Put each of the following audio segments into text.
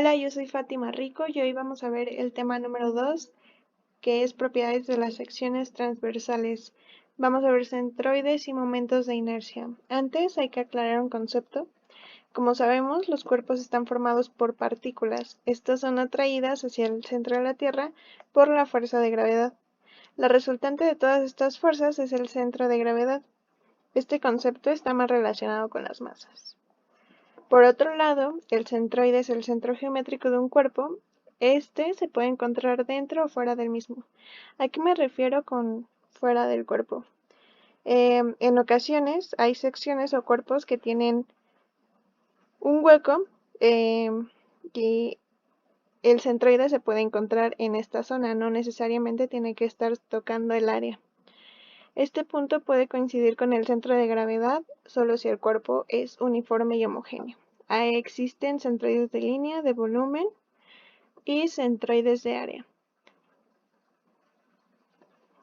Hola, yo soy Fátima Rico y hoy vamos a ver el tema número 2, que es propiedades de las secciones transversales. Vamos a ver centroides y momentos de inercia. Antes hay que aclarar un concepto. Como sabemos, los cuerpos están formados por partículas. Estas son atraídas hacia el centro de la Tierra por la fuerza de gravedad. La resultante de todas estas fuerzas es el centro de gravedad. Este concepto está más relacionado con las masas. Por otro lado, el centroide es el centro geométrico de un cuerpo. Este se puede encontrar dentro o fuera del mismo. ¿A qué me refiero con fuera del cuerpo? En ocasiones hay secciones o cuerpos que tienen un hueco y el centroide se puede encontrar en esta zona, no necesariamente tiene que estar tocando el área. Este punto puede coincidir con el centro de gravedad solo si el cuerpo es uniforme y homogéneo. Existen centroides de línea, de volumen y centroides de área.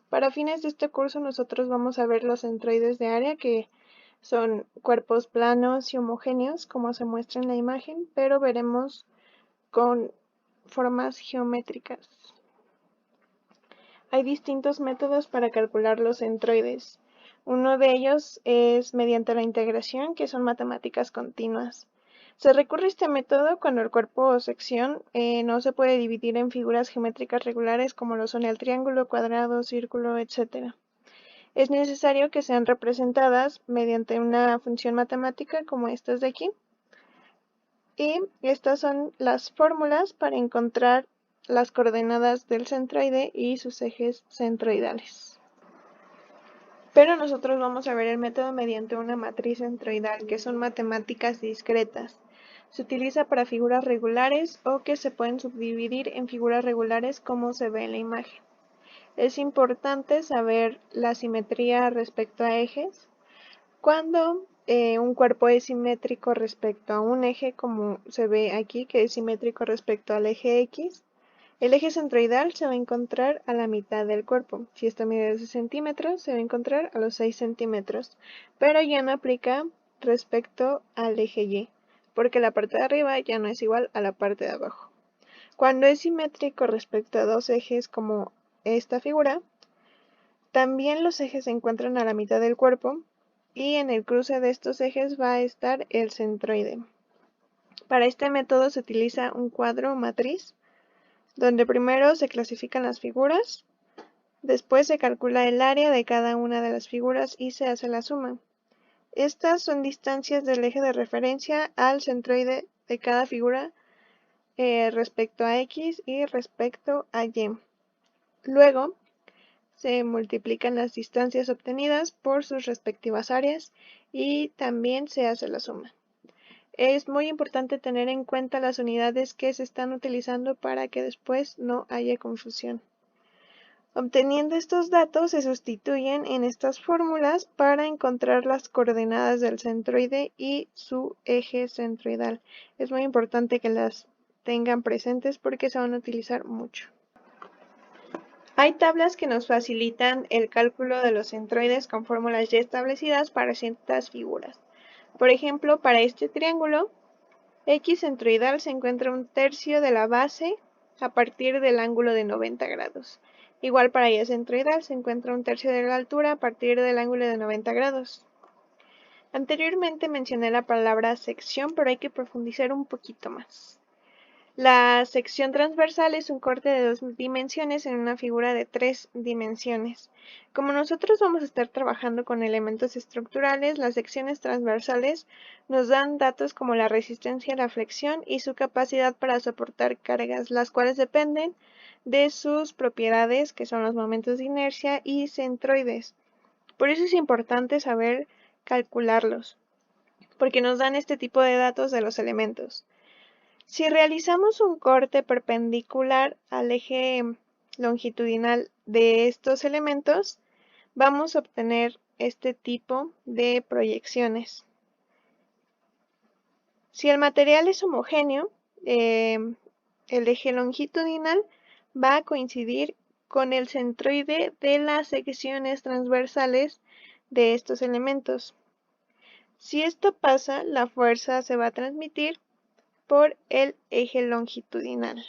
Para fines de este curso nosotros vamos a ver los centroides de área, que son cuerpos planos y homogéneos como se muestra en la imagen, pero veremos con formas geométricas. Hay distintos métodos para calcular los centroides. Uno de ellos es mediante la integración, que son matemáticas continuas. Se recurre a este método cuando el cuerpo o sección no se puede dividir en figuras geométricas regulares como lo son el triángulo, cuadrado, círculo, etc. Es necesario que sean representadas mediante una función matemática como estas de aquí. Y estas son las fórmulas para encontrar las coordenadas del centroide y sus ejes centroidales. Pero nosotros vamos a ver el método mediante una matriz centroidal, que son matemáticas discretas. Se utiliza para figuras regulares o que se pueden subdividir en figuras regulares como se ve en la imagen. Es importante saber la simetría respecto a ejes. Cuando un cuerpo es simétrico respecto a un eje, como se ve aquí, que es simétrico respecto al eje X, el eje centroidal se va a encontrar a la mitad del cuerpo. Si esto mide 12 centímetros, se va a encontrar a los 6 centímetros, pero ya no aplica respecto al eje Y, porque la parte de arriba ya no es igual a la parte de abajo. Cuando es simétrico respecto a dos ejes como esta figura, también los ejes se encuentran a la mitad del cuerpo y en el cruce de estos ejes va a estar el centroide. Para este método se utiliza un cuadro o matriz, donde primero se clasifican las figuras, después se calcula el área de cada una de las figuras y se hace la suma. Estas son distancias del eje de referencia al centroide de cada figura respecto a X y respecto a Y. Luego se multiplican las distancias obtenidas por sus respectivas áreas y también se hace la suma. Es muy importante tener en cuenta las unidades que se están utilizando para que después no haya confusión. Obteniendo estos datos se sustituyen en estas fórmulas para encontrar las coordenadas del centroide y su eje centroidal. Es muy importante que las tengan presentes porque se van a utilizar mucho. Hay tablas que nos facilitan el cálculo de los centroides con fórmulas ya establecidas para ciertas figuras. Por ejemplo, para este triángulo, X centroidal se encuentra un tercio de la base a partir del ángulo de 90 grados. Igual para Y centroidal se encuentra un tercio de la altura a partir del ángulo de 90 grados. Anteriormente mencioné la palabra sección, pero hay que profundizar un poquito más. La sección transversal es un corte de 2 dimensiones en una figura de 3 dimensiones. Como nosotros vamos a estar trabajando con elementos estructurales, las secciones transversales nos dan datos como la resistencia a la flexión y su capacidad para soportar cargas, las cuales dependen de sus propiedades, que son los momentos de inercia y centroides. Por eso es importante saber calcularlos, porque nos dan este tipo de datos de los elementos. Si realizamos un corte perpendicular al eje longitudinal de estos elementos, vamos a obtener este tipo de proyecciones. Si el material es homogéneo, el eje longitudinal va a coincidir con el centroide de las secciones transversales de estos elementos. Si esto pasa, la fuerza se va a transmitir por el eje longitudinal.